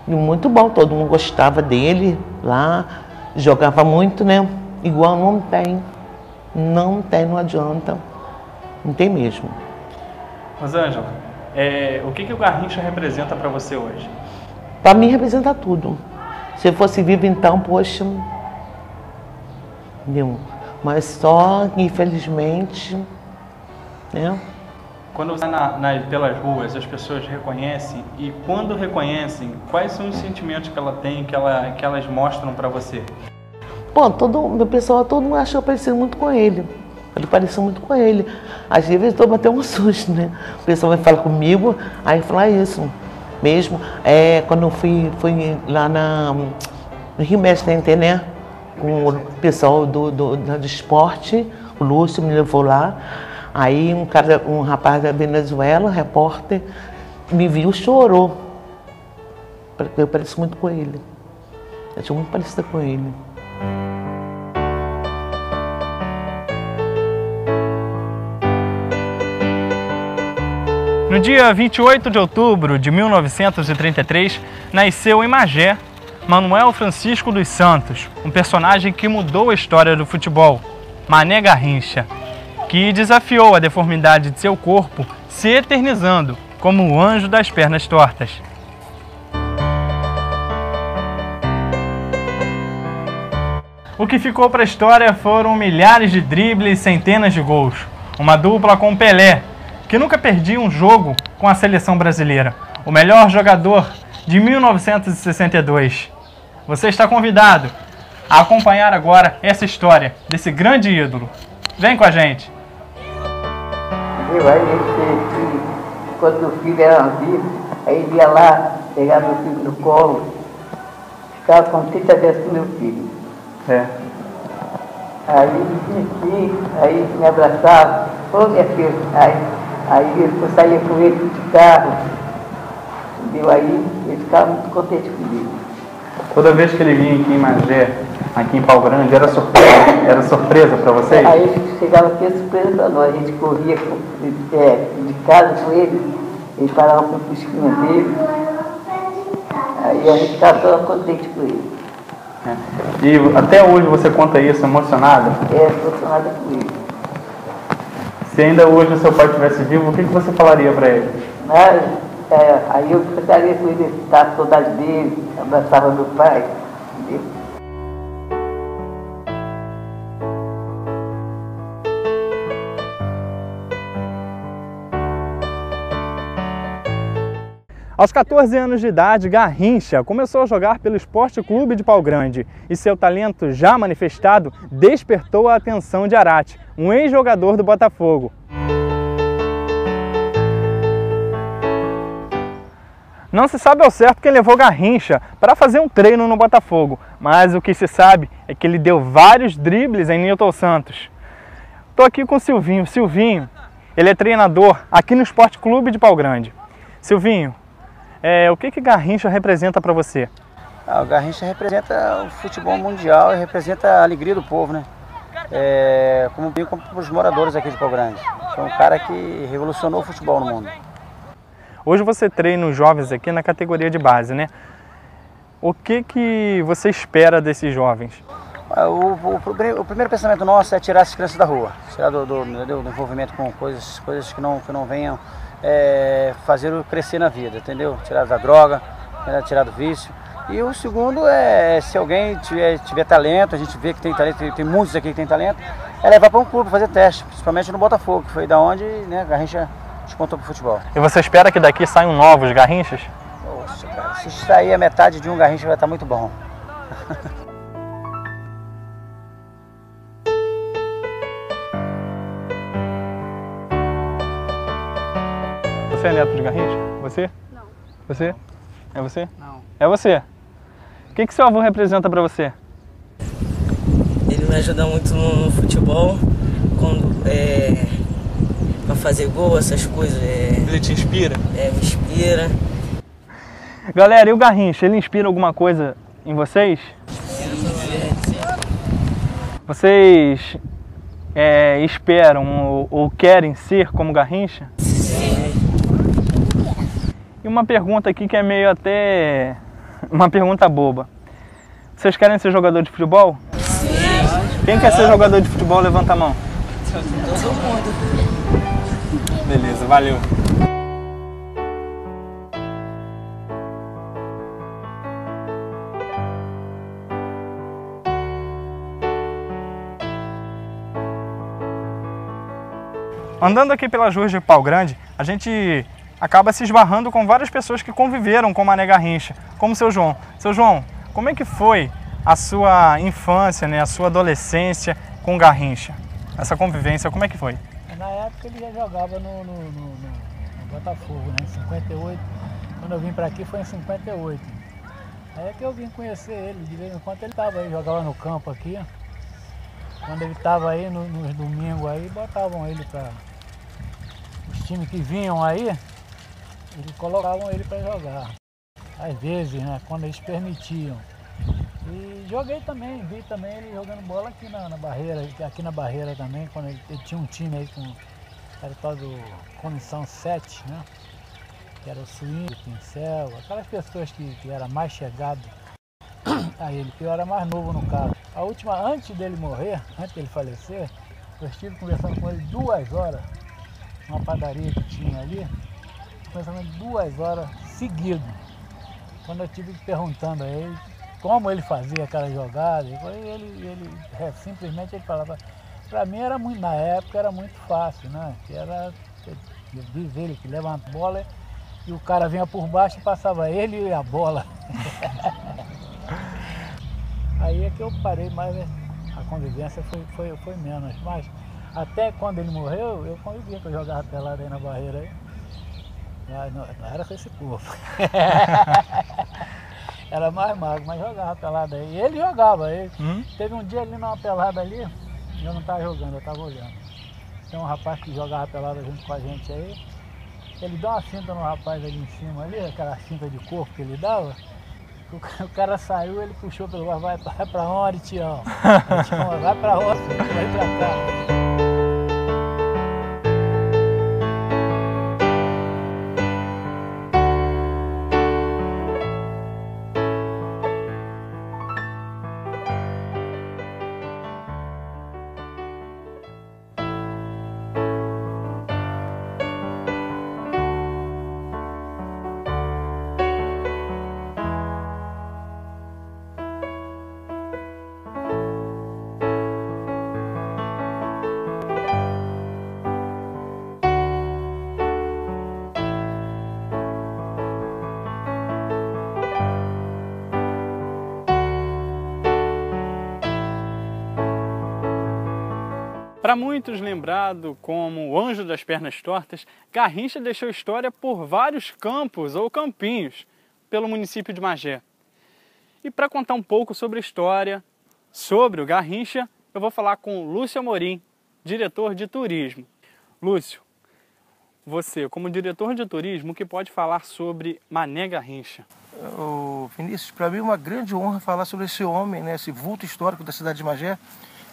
E muito bom, todo mundo gostava dele lá, jogava muito, né? Igual não tem. Não tem, não adianta. Não tem mesmo. Rosângela, o que o Garrincha representa para você hoje? Para mim representa tudo. Se eu fosse vivo então, poxa, entendeu? Mas só, infelizmente, né? Quando você vai pelas ruas, as pessoas reconhecem, e quando reconhecem, quais são os sentimentos que ela tem, que elas mostram para você? Bom, o pessoal todo mundo achou parecido muito com ele. Ele parecia muito com ele. Às vezes eu tomo até um susto, né? O pessoal vai falar comigo, aí fala isso mesmo. Quando eu fui lá no Rio Mestre, né? Com o pessoal do esporte, o Lúcio me levou lá. Aí um rapaz da Venezuela, repórter, me viu e chorou. Porque eu pareço muito com ele. Eu sou muito parecida com ele. No dia 28 de outubro de 1933, nasceu em Magé Manuel Francisco dos Santos, um personagem que mudou a história do futebol, Mané Garrincha, que desafiou a deformidade de seu corpo, se eternizando como o anjo das pernas tortas. O que ficou para a história foram milhares de dribles e centenas de gols. Uma dupla com Pelé, que nunca perdia um jogo com a seleção brasileira. O melhor jogador de 1962. Você está convidado a acompanhar agora essa história desse grande ídolo. Vem com a gente! Quando o filho era vivo, aí ele ia lá, pegava meu filho no colo, ficava contente a ver meu filho. Aí me abraçava, ô minha filha, aí eu saía com ele de carro, entendeu? Aí ele ficava muito contente comigo. Toda vez que ele vinha aqui em Magé, aqui em Pau Grande, era surpresa para vocês? Aí ele chegava aqui, surpresa para nós, a gente corria de casa com ele parava com o fusquinha dele, aí a gente ficava toda contente com ele. E até hoje você conta isso emocionada? Emocionada com ele. Se ainda hoje o seu pai estivesse vivo, o que você falaria para ele? Aí eu ficaria com ele, estar com saudade dele, abraçava meu pai, entendeu? Aos 14 anos de idade, Garrincha começou a jogar pelo Esporte Clube de Pau Grande e seu talento já manifestado despertou a atenção de Arate, um ex-jogador do Botafogo. Não se sabe ao certo quem levou Garrincha para fazer um treino no Botafogo, mas o que se sabe é que ele deu vários dribles em Newton Santos. Estou aqui com o Silvinho. Silvinho, ele é treinador aqui no Esporte Clube de Pau Grande. Silvinho, o que Garrincha representa para você? O Garrincha representa o futebol mundial e representa a alegria do povo, né? Como os moradores aqui de Pau Grande. Foi um cara que revolucionou o futebol no mundo. Hoje você treina os jovens aqui na categoria de base, né? O que você espera desses jovens? O primeiro pensamento nosso é tirar essas crianças da rua, tirar do envolvimento com coisas que não venham fazer crescer na vida, entendeu? Tirar da droga, tirar do vício. E o segundo é, se alguém tiver talento, a gente vê que tem talento, tem muitos aqui que tem talento, é levar para um clube, fazer teste, principalmente no Botafogo, que foi da onde, né, Garrincha despontou para o futebol. E você espera que daqui saiam novos Garrinchas? Nossa, cara, se sair a metade de um Garrincha vai estar muito bom. Você é neto de Garrincha? Você? Não. Você? É você? Não. É você? O que seu avô representa para você? Ele me ajuda muito no futebol, para fazer gol, essas coisas. Ele te inspira? Me inspira. Galera, e o Garrincha, ele inspira alguma coisa em vocês? Vocês esperam ou querem ser como Garrincha? Sim. E uma pergunta aqui que é meio até uma pergunta boba. Vocês querem ser jogador de futebol? Sim. Quem quer ser jogador de futebol, levanta a mão. Todo mundo. Beleza, valeu. Andando aqui pelas ruas de Pau Grande, a gente acaba se esbarrando com várias pessoas que conviveram com Mané Garrincha, como o seu João. Seu João, como é que foi a sua infância, né, a sua adolescência com Garrincha? Essa convivência, como é que foi? Na época ele já jogava no Botafogo, né, em 58. Quando eu vim para aqui foi em 58. Aí é que eu vim conhecer ele, de vez em quando ele estava aí, jogava no campo aqui. Quando ele estava aí nos domingos aí, botavam ele para... Os times que vinham aí, eles colocavam ele para jogar. Às vezes, né, quando eles permitiam. E joguei também, vi também ele jogando bola aqui na Barreira, aqui na Barreira também, quando ele tinha um time aí com... Era o tal do Comissão 7, né? Que era o Swing, o Pincel, aquelas pessoas que eram mais chegadas a ele, que eu era mais novo no caso. A última, antes dele morrer, antes dele falecer, eu estive conversando com ele 2 horas, numa padaria que tinha ali, conversando 2 horas seguidas. Quando eu estive perguntando a ele como ele fazia aquela jogada, ele simplesmente ele falava, para mim era muito, na época era muito fácil, né? Que era, eu vi ele que levanta a bola e o cara vinha por baixo e passava ele e a bola. Aí é que eu parei, mas a convivência foi menos. Mas até quando ele morreu, eu convivia, que eu jogava pelado aí na Barreira. Aí. Não era com esse corpo. Era mais magro, mas jogava pelado aí. E ele jogava. Teve um dia ali numa pelada ali, eu não estava jogando, eu estava olhando. Tem um rapaz que jogava pelada junto com a gente aí. Ele deu uma cinta no rapaz ali em cima, ali, aquela cinta de corpo que ele dava. O cara saiu, ele puxou pelo ar, vai pra onde, Tião? Vai pra onde? Vai pra cá. Para muitos lembrado como o anjo das pernas tortas, Garrincha deixou história por vários campos ou campinhos pelo município de Magé. E para contar um pouco sobre a história, sobre o Garrincha, eu vou falar com Lúcio Amorim, diretor de turismo. Lúcio, você, como diretor de turismo, o que pode falar sobre Mané Garrincha? Vinícius, para mim é uma grande honra falar sobre esse homem, né, esse vulto histórico da cidade de Magé,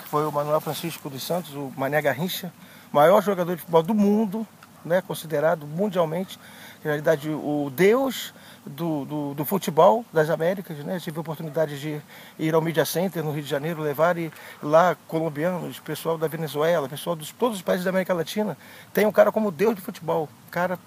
foi o Manuel Francisco dos Santos, o Mané Garrincha, maior jogador de futebol do mundo, né, considerado mundialmente, na realidade, o deus do futebol das Américas, né? Tive a oportunidade de ir ao Media Center no Rio de Janeiro, levar e lá colombianos, pessoal da Venezuela, pessoal de todos os países da América Latina, tem um cara como deus de futebol, cara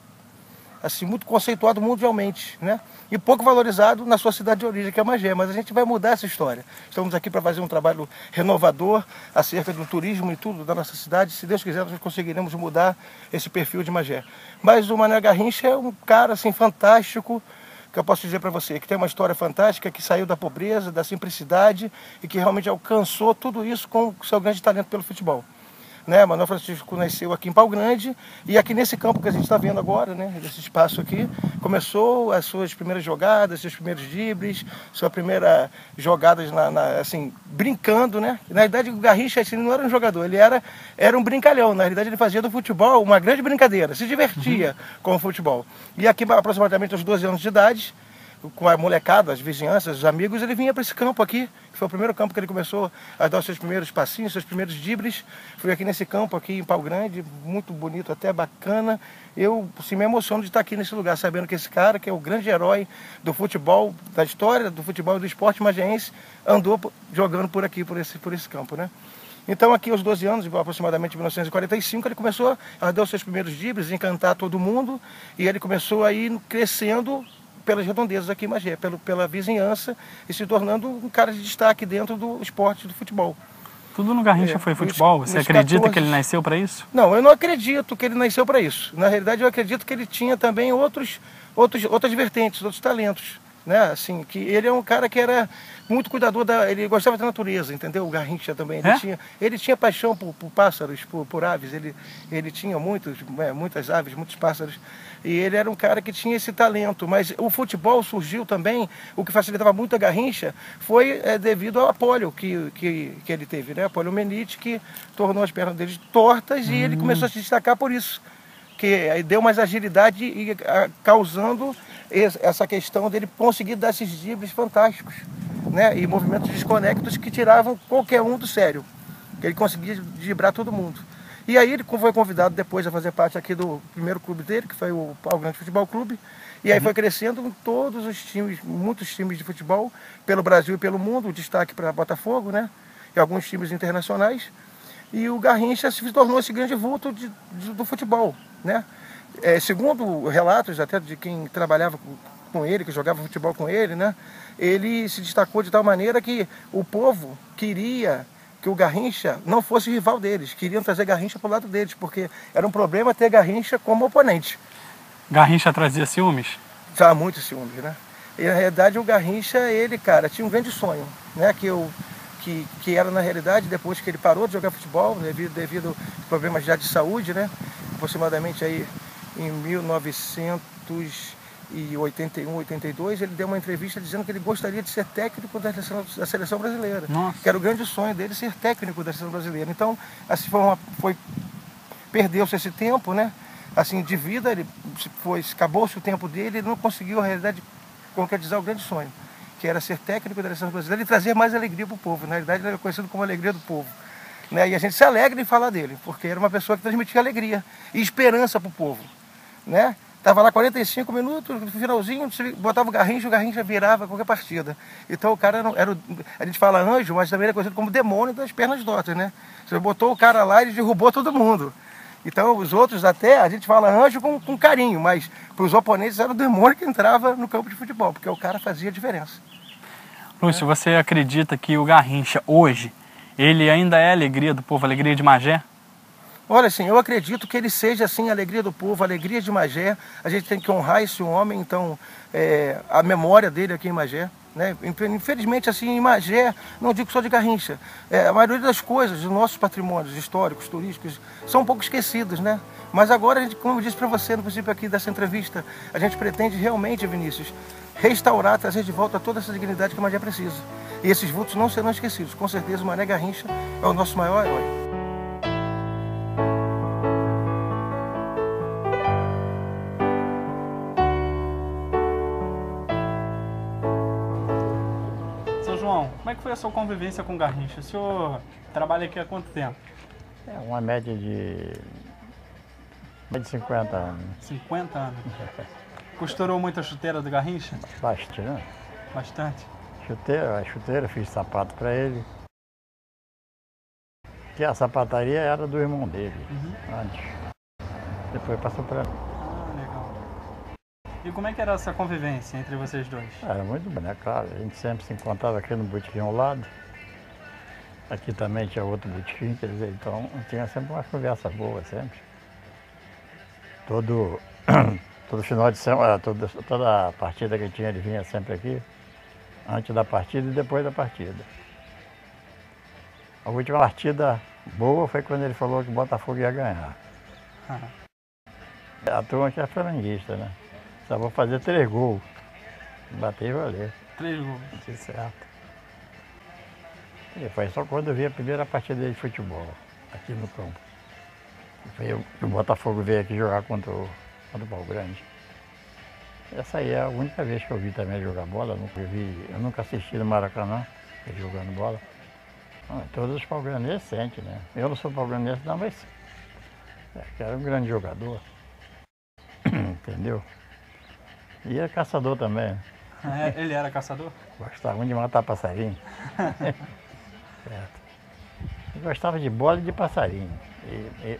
assim, muito conceituado mundialmente, né? E pouco valorizado na sua cidade de origem, que é Magé, mas a gente vai mudar essa história. Estamos aqui para fazer um trabalho renovador acerca do turismo e tudo da nossa cidade. Se Deus quiser, nós conseguiremos mudar esse perfil de Magé. Mas o Mané Garrincha é um cara assim fantástico, que eu posso dizer para você, que tem uma história fantástica, que saiu da pobreza, da simplicidade e que realmente alcançou tudo isso com o seu grande talento pelo futebol. Né, Manuel Francisco nasceu aqui em Pau Grande e aqui nesse campo que a gente está vendo agora, né, nesse espaço aqui, começou as suas primeiras jogadas, seus primeiros dribles, sua primeira jogadas assim, brincando, né? Na verdade o Garrincha assim, não era um jogador, ele era um brincalhão, na realidade ele fazia do futebol uma grande brincadeira, se divertia com o futebol. E aqui aproximadamente aos 12 anos de idade, com a molecada, as vizinhanças, os amigos, ele vinha para esse campo aqui, que foi o primeiro campo que ele começou a dar os seus primeiros passinhos, seus primeiros dribles. Fui aqui nesse campo aqui em Pau Grande, muito bonito, até bacana. Eu assim, me emociono de estar aqui nesse lugar, sabendo que esse cara, que é o grande herói do futebol, da história do futebol e do esporte mageense, andou jogando por aqui, por esse campo, né? Então aqui aos 12 anos, aproximadamente em 1945, ele começou a dar os seus primeiros dribles, encantar todo mundo, e ele começou a ir crescendo pelas redondezas aqui em Magé, pela vizinhança, e se tornando um cara de destaque dentro do esporte do futebol. Tudo no Garrincha foi futebol? Você acredita que ele nasceu para isso? Não, eu não acredito que ele nasceu para isso. Na realidade, eu acredito que ele tinha também outras vertentes, outros talentos. Né? Assim, que ele é um cara que era muito cuidador ele gostava da natureza, entendeu? O Garrincha também, ele tinha paixão por pássaros, por aves, ele tinha muitas aves, muitos pássaros, e ele era um cara que tinha esse talento, mas o futebol surgiu também, o que facilitava muito a Garrincha foi devido ao polio que ele teve, né? A poliomielite, que tornou as pernas dele tortas e ele começou a se destacar por isso, que deu mais agilidade e causando essa questão dele conseguir dar esses dribles fantásticos, né? E movimentos desconectos que tiravam qualquer um do sério. Ele conseguia driblar todo mundo. E aí ele foi convidado depois a fazer parte aqui do primeiro clube dele, que foi o Pau Grande Futebol Clube. E aí foi crescendo em todos os times, muitos times de futebol, pelo Brasil e pelo mundo, o destaque para Botafogo, né? E alguns times internacionais. E o Garrincha se tornou esse grande vulto do futebol, né? Segundo relatos até de quem trabalhava com ele, que jogava futebol com ele, né? Ele se destacou de tal maneira que o povo queria que o Garrincha não fosse rival deles, queriam trazer Garrincha para o lado deles, porque era um problema ter Garrincha como oponente. Garrincha trazia ciúmes? Já muitos ciúmes, né? E na realidade o Garrincha, ele, cara, tinha um grande sonho, né? Que era na realidade, depois que ele parou de jogar futebol, devido a problemas já de saúde, né? Aproximadamente aí em 1981, 82, ele deu uma entrevista dizendo que ele gostaria de ser técnico da seleção brasileira. Nossa. Que era o grande sonho dele, ser técnico da seleção brasileira. Então, assim, perdeu-se esse tempo, né? Assim, de vida, acabou-se o tempo dele, ele não conseguiu, na realidade, concretizar o grande sonho, que era ser técnico da seleção brasileira e trazer mais alegria para o povo. Na realidade, ele era conhecido como a alegria do povo. Né? E a gente se alegra em falar dele, porque era uma pessoa que transmitia alegria e esperança para o povo. Né? Tava lá 45 minutos, no finalzinho, botava o Garrincha virava qualquer partida. Então o cara a gente fala anjo, mas também era conhecido como demônio das pernas tortas, né? Você botou o cara lá e ele derrubou todo mundo. Então os outros até, a gente fala anjo com carinho, mas para os oponentes era o demônio que entrava no campo de futebol, porque o cara fazia a diferença. Lúcio, você acredita que o Garrincha hoje, ele ainda é a alegria do povo, a alegria de Magé? Olha, assim, eu acredito que ele seja, assim, a alegria do povo, a alegria de Magé. A gente tem que honrar esse homem, então, a memória dele aqui em Magé. Né? Infelizmente, assim, em Magé, não digo só de Garrincha, a maioria das coisas, dos nossos patrimônios históricos, turísticos, são um pouco esquecidos, né? Mas agora, a gente, como eu disse para você no princípio aqui dessa entrevista, a gente pretende realmente, Vinícius, restaurar, trazer de volta toda essa dignidade que Magé precisa. E esses vultos não serão esquecidos. Com certeza, o Mané Garrincha é o nosso maior herói. Como é que foi a sua convivência com o Garrincha? O senhor trabalha aqui há quanto tempo? Uma média de 50 anos. 50 anos. Costurou muito a chuteira do Garrincha? Bastante. Bastante? Chuteira, fiz sapato para ele. Que a sapataria era do irmão dele, antes. Depois passou para mim. Legal. E como é que era essa convivência entre vocês dois? Era muito bom, né? Claro, a gente sempre se encontrava aqui no botequim ao lado. Aqui também tinha outro botequim, quer dizer, então tinha sempre uma conversa boa, sempre. Todo final de semana, toda partida que tinha, ele vinha sempre aqui, antes da partida e depois da partida. A última partida boa foi quando ele falou que o Botafogo ia ganhar. A turma aqui é flamenguista, né? Só vou fazer 3 gols. Bater e valer. 3 gols. Tudo certo. E foi só quando eu vi a primeira partida de futebol, aqui no campo. Foi o Botafogo veio aqui jogar contra o Pau Grande. Essa aí é a única vez que eu vi também jogar bola. Eu nunca assisti no Maracanã, ele jogando bola. Todos os palmeirenses sentem, né? Eu não sou palmeirense não, mas era um grande jogador. Entendeu? E era caçador também. Ele era caçador? Gostava muito de matar passarinho. Certo. Eu gostava de bola e de passarinho.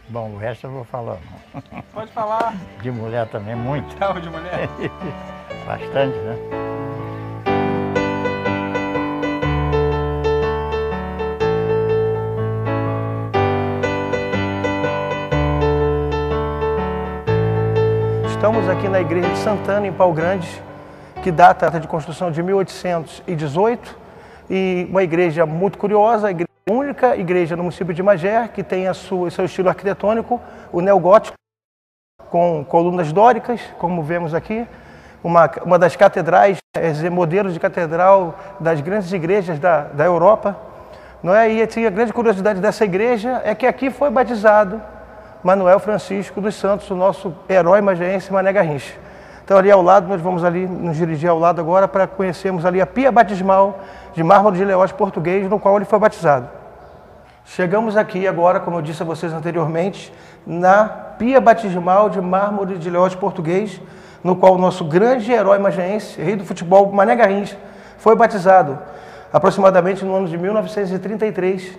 Bom, o resto eu vou falar não. Pode falar. De mulher também, muito. Gostava de mulher? Bastante, né? Estamos aqui na igreja de Santana, em Pau Grande, que data de construção de 1818, e uma igreja muito curiosa, a única igreja no município de Magé, que tem seu estilo arquitetônico, o neogótico, com colunas dóricas, como vemos aqui, uma das catedrais, modelos de catedral das grandes igrejas da Europa. Não é? E a grande curiosidade dessa igreja é que aqui foi batizado Manuel Francisco dos Santos, o nosso herói magéense Mané Garrincha. Então ali ao lado, nós vamos ali nos dirigir ao lado agora para conhecermos ali a pia batismal de mármore de Leós português, no qual ele foi batizado. Chegamos aqui agora, como eu disse a vocês anteriormente, na pia batismal de mármore de Leós português, no qual o nosso grande herói magéense, rei do futebol Mané Garrincha, foi batizado aproximadamente no ano de 1933,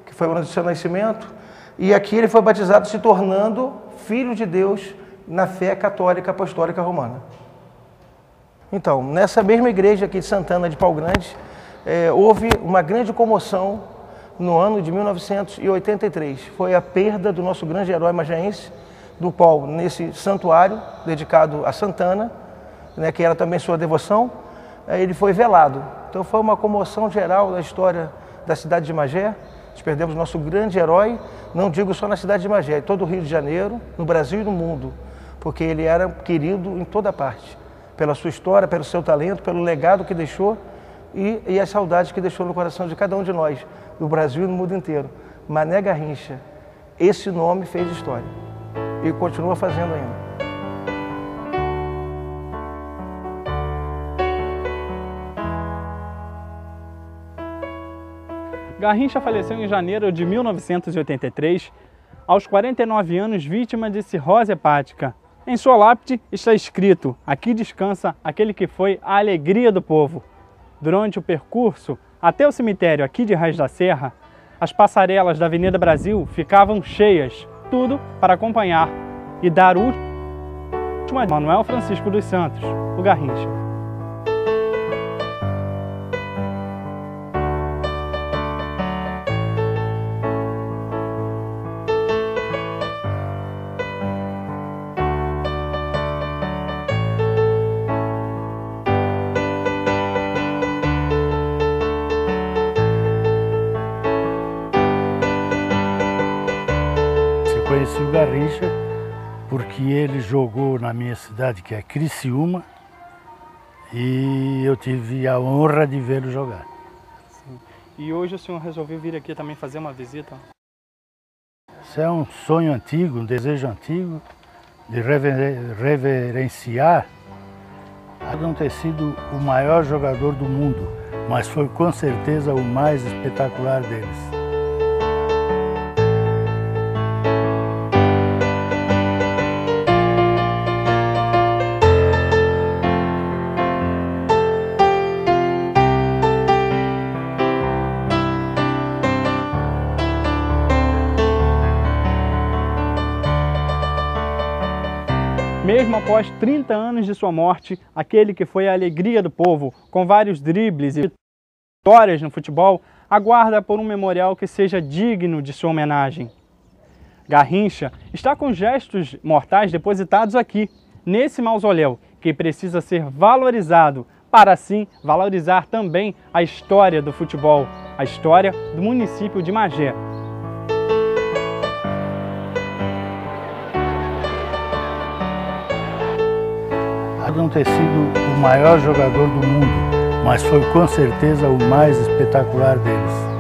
que foi o ano do seu nascimento. E aqui ele foi batizado se tornando filho de Deus na fé católica apostólica romana. Então, nessa mesma igreja aqui de Santana de Pau Grande, houve uma grande comoção no ano de 1983. Foi a perda do nosso grande herói magéense, do qual, nesse santuário dedicado a Santana, né, que era também sua devoção, ele foi velado. Então foi uma comoção geral da história da cidade de Magé. Nós perdemos nosso grande herói, não digo só na cidade de Magé, em todo o Rio de Janeiro, no Brasil e no mundo, porque ele era querido em toda parte, pela sua história, pelo seu talento, pelo legado que deixou e as saudades que deixou no coração de cada um de nós, no Brasil e no mundo inteiro. Mané Garrincha, esse nome fez história e continua fazendo ainda. Garrincha faleceu em janeiro de 1983, aos 49 anos, vítima de cirrose hepática. Em sua lápide está escrito: aqui descansa aquele que foi a alegria do povo. Durante o percurso até o cemitério aqui de Raiz da Serra, as passarelas da Avenida Brasil ficavam cheias, tudo para acompanhar e dar o último a Manuel Francisco dos Santos, o Garrincha. Conheci o Garrincha porque ele jogou na minha cidade, que é Criciúma, e eu tive a honra de vê-lo jogar. Sim. E hoje o senhor resolveu vir aqui também fazer uma visita? Isso é um sonho antigo, um desejo antigo de reverenciar, a não ter sido o maior jogador do mundo, mas foi com certeza o mais espetacular deles. Mesmo após 30 anos de sua morte, aquele que foi a alegria do povo, com vários dribles e vitórias no futebol, aguarda por um memorial que seja digno de sua homenagem. Garrincha está com gestos mortais depositados aqui, nesse mausoléu, que precisa ser valorizado, para assim valorizar também a história do futebol, a história do município de Magé. Não ter sido o maior jogador do mundo, mas foi com certeza o mais espetacular deles.